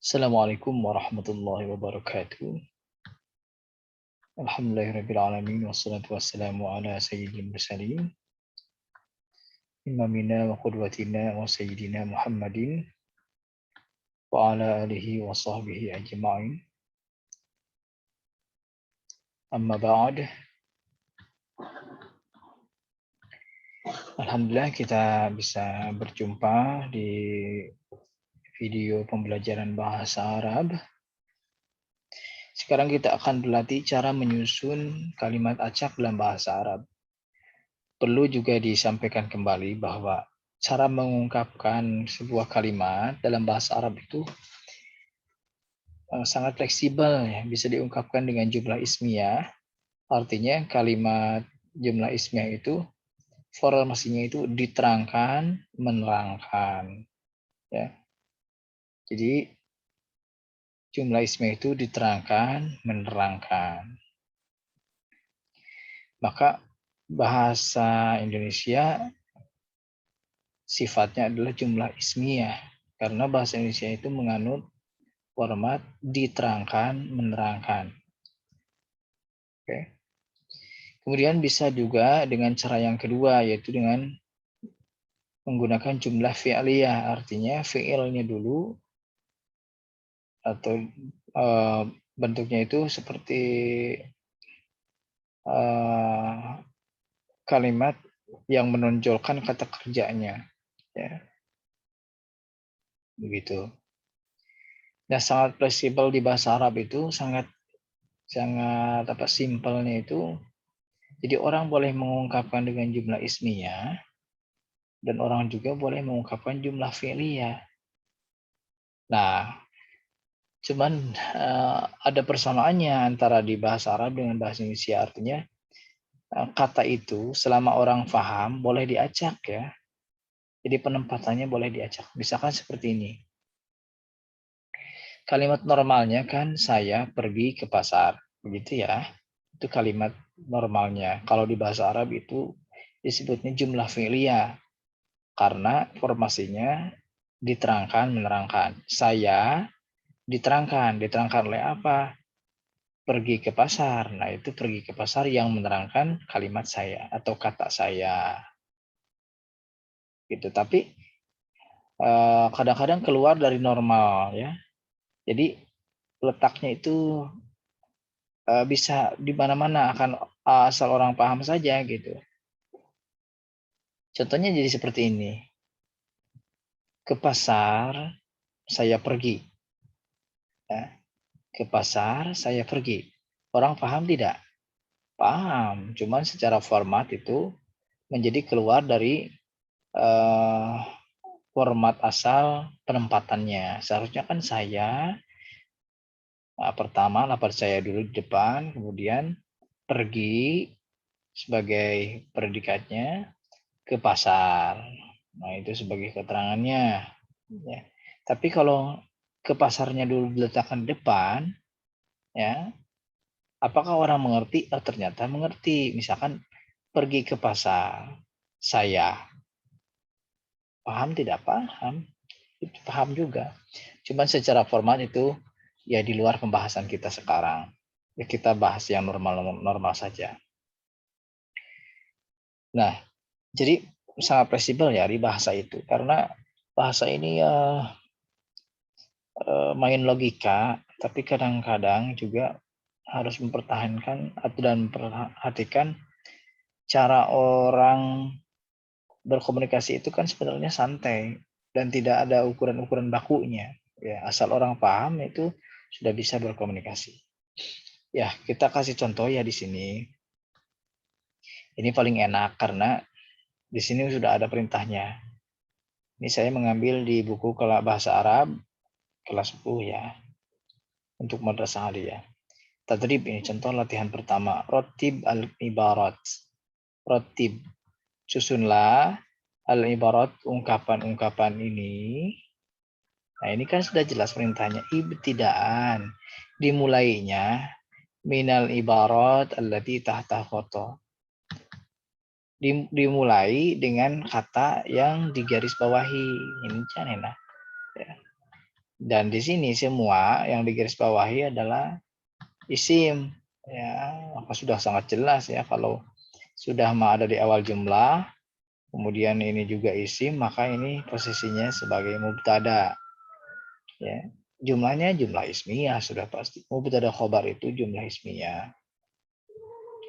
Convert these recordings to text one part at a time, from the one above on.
Assalamualaikum warahmatullahi wabarakatuh. Alhamdulillahirabbil alamin wassalatu wassalamu ala sayyidil mursalin imamina wa qudwatina wa sayyidina Muhammadin wa ala alihi wa sahbihi ajma'in. Amma ba'd. Alhamdulillah kita bisa berjumpa di video pembelajaran bahasa Arab. Sekarang kita akan berlatih cara menyusun kalimat acak dalam bahasa Arab. Perlu juga disampaikan kembali bahwa cara mengungkapkan sebuah kalimat dalam bahasa Arab itu sangat fleksibel, ya. Bisa diungkapkan dengan jumlah ismiyah. Artinya kalimat jumlah ismiyah itu formasinya itu diterangkan, menerangkan, ya. Jadi jumlah ismiyah itu diterangkan, menerangkan. Maka bahasa Indonesia sifatnya adalah jumlah ismiyah, karena bahasa Indonesia itu menganut format diterangkan, menerangkan. Oke. Kemudian bisa juga dengan cara yang kedua, yaitu dengan menggunakan jumlah fi'liyah, artinya fi'ilnya dulu atau bentuknya itu seperti kalimat yang menonjolkan kata kerjanya, ya. Begitu. Nah, sangat fleksibel di bahasa Arab itu sangat simpelnya itu. Jadi orang boleh mengungkapkan dengan jumlah ismiyah dan orang juga boleh mengungkapkan jumlah fi'liyah. Nah, cuman ada persamaannya antara di bahasa Arab dengan bahasa Indonesia. Artinya kata itu selama orang paham boleh diacak, ya. Jadi penempatannya boleh diacak. Misalkan seperti ini. Kalimat normalnya kan saya pergi ke pasar. Begitu, ya. Itu kalimat normalnya. Kalau di bahasa Arab itu disebutnya jumlah fi'liyah. Karena formasinya diterangkan, menerangkan. Saya diterangkan oleh apa? Pergi ke pasar. Nah, itu pergi ke pasar yang menerangkan kalimat saya atau kata saya. Gitu. Tapi kadang-kadang keluar dari normal, ya. Jadi letaknya itu bisa di mana-mana, akan asal orang paham saja gitu. Contohnya jadi seperti ini. Ke pasar saya pergi. Ya. Ke pasar saya pergi. Orang paham tidak? Paham, cuman secara format itu menjadi keluar dari format asal penempatannya. Seharusnya kan saya pertama lapar saya dulu di depan, kemudian pergi sebagai predikatnya ke pasar. Nah, itu sebagai keterangannya, ya. Tapi kalau ke pasarnya dulu diletakkan di depan, ya, apakah orang mengerti? Oh, ternyata mengerti. Misalkan pergi ke pasar, saya paham tidak paham? Itu paham juga. Cuman secara formal itu ya di luar pembahasan kita sekarang. Ya, kita bahas yang normal saja. Nah, jadi sangat fleksibel, ya, di bahasa itu, karena bahasa ini main logika, tapi kadang-kadang juga harus mempertahankan dan memperhatikan cara orang berkomunikasi itu kan sebenarnya santai dan tidak ada ukuran-ukuran bakunya. Ya, asal orang paham itu sudah bisa berkomunikasi. Ya, kita kasih contoh ya di sini. Ini paling enak karena di sini sudah ada perintahnya. Ini saya mengambil di buku bahasa Arab kelas 10, ya. Untuk madrasah aliyah. Tadrib ini contoh latihan pertama. Rotib al-ibarat. Rotib. Susunlah al-ibarat, ungkapan-ungkapan ini. Nah, ini kan sudah jelas perintahnya. Ibtidaan. Dimulainya minal ibarat allati tahta khoto. Dimulai dengan kata yang digaris bawahi. Ini kan enak. Ya. Dan di sini semua yang digarisbawahi adalah isim. Ya, maka sudah sangat jelas ya kalau sudah ada di awal jumlah, kemudian ini juga isim, maka ini posisinya sebagai mubtada. Ya. Jumlahnya jumlah ismiyah sudah pasti. Mubtada khobar itu jumlah ismiyah.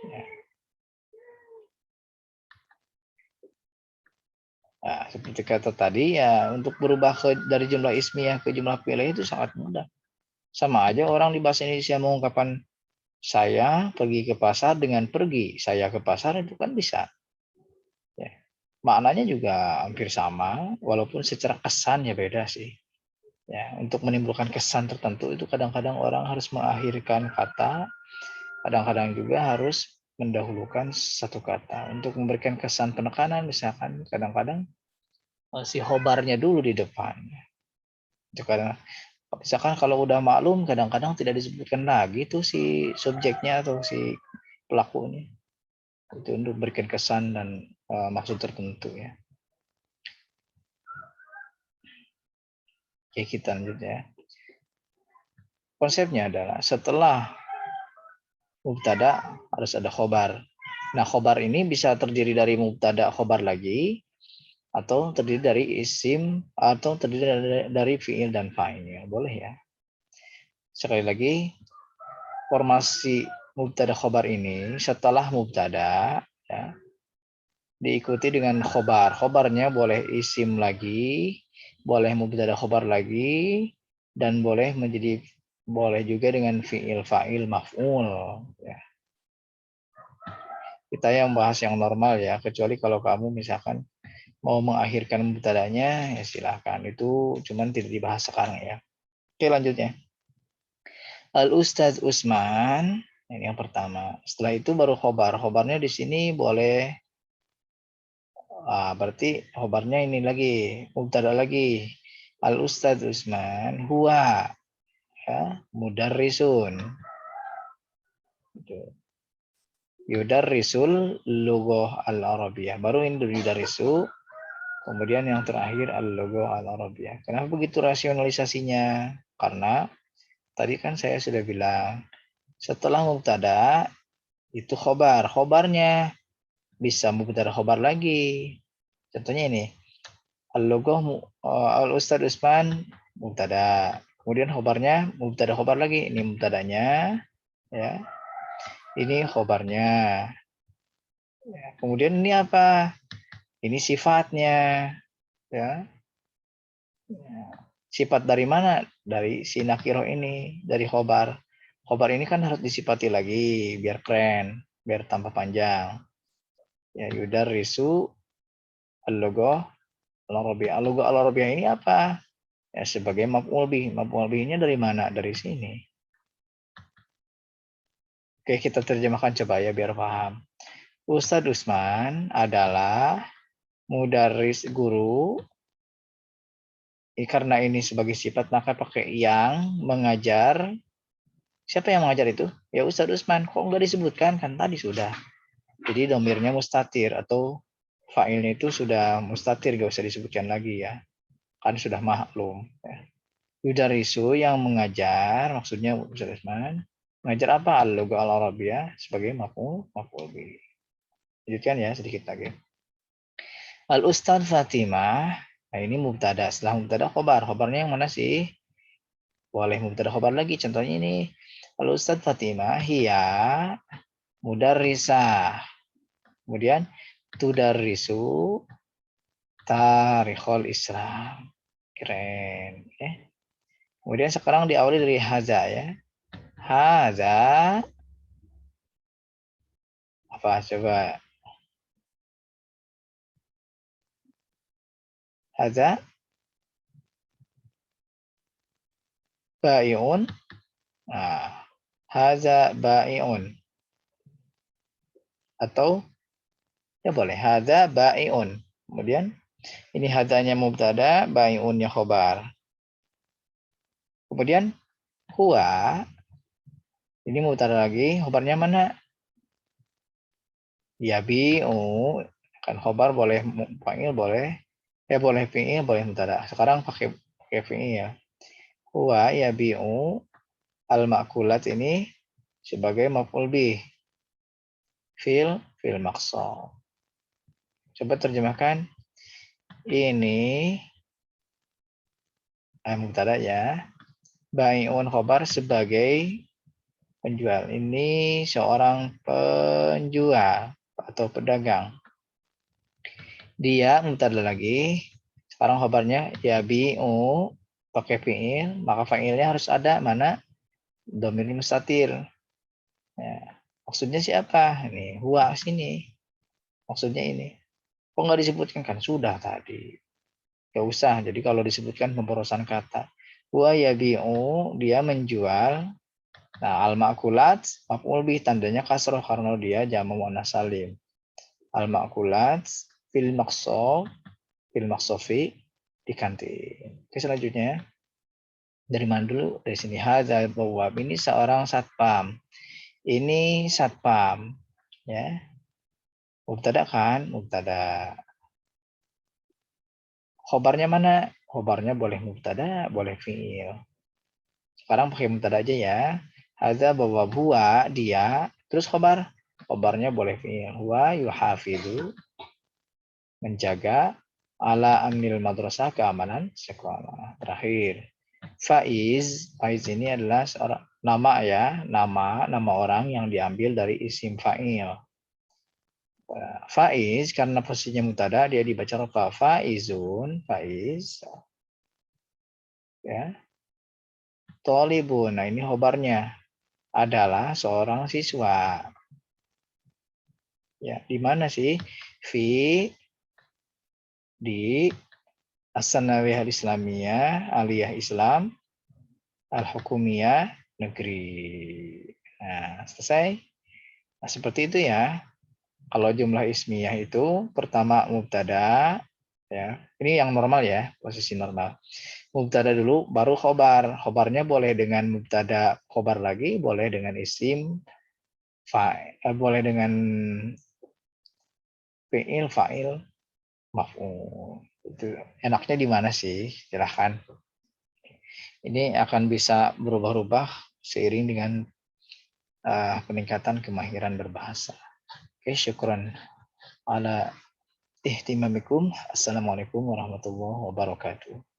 Ya. Nah, seperti kata tadi ya, untuk berubah dari jumlah ismiyah ke jumlah fi'liyah itu sangat mudah. Sama aja orang di bahasa Indonesia mengungkapkan saya pergi ke pasar dengan pergi saya ke pasar itu kan bisa. Ya. Maknanya juga hampir sama, walaupun secara kesannya beda sih. Ya, untuk menimbulkan kesan tertentu itu kadang-kadang orang harus mengakhirkan kata, kadang-kadang juga harus mendahulukan satu kata. Untuk memberikan kesan penekanan misalkan kadang-kadang si khobarnya dulu di depan. Karena misalkan kalau udah maklum kadang-kadang tidak disebutkan lagi tuh si subjeknya atau si pelakunya. Itu untuk berikan kesan dan maksud tertentu ya. Oke, kita lanjut ya. Konsepnya adalah setelah mubtada harus ada khobar. Nah, khobar ini bisa terdiri dari mubtada khobar lagi, atau terdiri dari isim, atau terdiri dari fiil dan fa'il. Ya, boleh ya. Sekali lagi, formasi mubtada khobar ini setelah mubtada ya, diikuti dengan khobar. Khobarnya boleh isim lagi, boleh mubtada khobar lagi, dan boleh juga dengan fiil fa'il maf'ul ya. Kita yang bahas yang normal ya, kecuali kalau kamu misalkan mau mengakhirkan mubtadanya ya silahkan, itu cuman tidak dibahas sekarang ya. Oke, lanjutnya. Al Ustadz Usman, ini yang pertama. Setelah itu baru khobar. Khobarnya di sini boleh berarti khobarnya ini lagi, mubtada lagi. Al Ustadz Usman huwa ya, mudarrisun. Gitu. Yudarrisul lughah al-arabiyah. Baru ini yudarrisu, kemudian yang terakhir al-lughah al-arabiyah. Kenapa begitu rasionalisasinya? Karena tadi kan saya sudah bilang, setelah mubtada itu khobar. Khobarnya bisa mubtada khobar lagi. Contohnya ini, al-lughah al-Ustadz Usman mubtada. Kemudian khobarnya mubtada khobar lagi. Ini mubtadanya ya. Ini khobarnya. Ya, kemudian ini apa? Ini sifatnya ya. Sifat dari mana? Dari si nakiro ini, dari khobar. Khobar ini kan harus disifati lagi biar keren, biar tambah panjang. Ya, yudar risu al-logoh al-arabiyah. Al-logoh al-arabiyah ini apa? Ya, sebagai maf'ul bih. Maf'ul bihnya dari mana? Dari sini. Oke, kita terjemahkan coba ya biar paham. Ustadz Usman adalah mudaris guru. Karena ini sebagai sifat maka pakai yang mengajar. Siapa yang mengajar itu? Ya Ustadz Usman. Kok nggak disebutkan? Kan tadi sudah. Jadi domirnya mustatir atau fa'ilnya itu sudah mustatir, gak usah disebutkan lagi ya. Kan sudah maklum. Ya. Yudarisu yang mengajar, maksudnya Ustadz Usman. Mengajar apa? Al-Lugha al-Arabiyah sebagai maf'ul bih. Lanjutkan ya sedikit lagi. Al-Ustadz Fatimah. Nah ini mubtada. Setelah mubtada khobar. Khobarnya yang mana sih? Boleh mubtada khobar lagi. Contohnya ini. Al-Ustadz Fatimah. Hiya mudarrisah. Kemudian tudarrisu tarikhul Islam. Keren. Ya. Kemudian sekarang diawali dari haza ya. Haza. Apa coba? Haza. Bai'un. Nah, haza bai'un. Atau ya boleh. Haza bai'un. Kemudian ini hazanya mubtada, bai'unnya khobar. Kemudian huwa. Ini mubtada lagi. Khobarnya mana? Yabi'u. Kan khobar boleh fa'il boleh. Boleh fi'il, boleh mubtada. Sekarang pakai fi'il ya. Huwa yabi'u al-ma'kulat ini sebagai maf'ul bih. Fil maqsad. Coba terjemahkan. Ini mubtada ya. Bai'un khobar sebagai penjual. Ini seorang penjual atau pedagang. Dia mubtada lagi. Sekarang khobarnya yabi'u pakai fi'il, maka fa'ilnya harus ada mana? Dhamir mustatir. Ya. Maksudnya siapa? Ini huwa sini. Maksudnya ini. Kok nggak disebutkan kan? Sudah tadi. Gak usah. Jadi kalau disebutkan pemborosan kata. Huwa yabi'u, dia menjual. Nah, al-ma'kulat, maf'ul bih, tandanya kasroh karena dia jamu muannats salim. Al-ma'kulat, fil maqsofi, diganti. Oke, selanjutnya. Dari mana dulu? Dari sini. Hadzal bawwab, ini seorang satpam. Ini satpam. Ya. Mubtada kan? Mubtada. Khobarnya mana? Khobarnya boleh mubtada, boleh fi'il. Sekarang pakai mubtada aja ya. Hadza bawwab, huwa dia, terus khobar. Khobarnya boleh fi'il. Huwa yuhafidu, menjaga, ala amnil madrasah, keamanan sekolah. Terakhir. Faiz ini adalah seorang nama ya, nama orang yang diambil dari isim fa'il. Faiz karena posisinya mubtada dia dibaca rafa. Faizun, faiz. Ya. Tolibun, nah ini khobarnya adalah seorang siswa. Ya, di mana sih? Di As-Sanawiyah Al-Islamiyah, Aliyah Islam, Al-Hukumiyah, negeri. Nah, selesai. Nah, seperti itu ya. Kalau jumlah ismiyah itu pertama mubtada, ya. Ini yang normal ya, posisi normal. Mubtada dulu, baru khobar. Khobarnya boleh dengan mubtada khobar lagi, boleh dengan isim, boleh dengan fi'il, fa'il, maf'ul. Itu enaknya di mana sih? Silahkan. Ini akan bisa berubah-ubah seiring dengan peningkatan kemahiran berbahasa. Oke, syukran ala ihtimamikum. Assalamualaikum warahmatullahi wabarakatuh.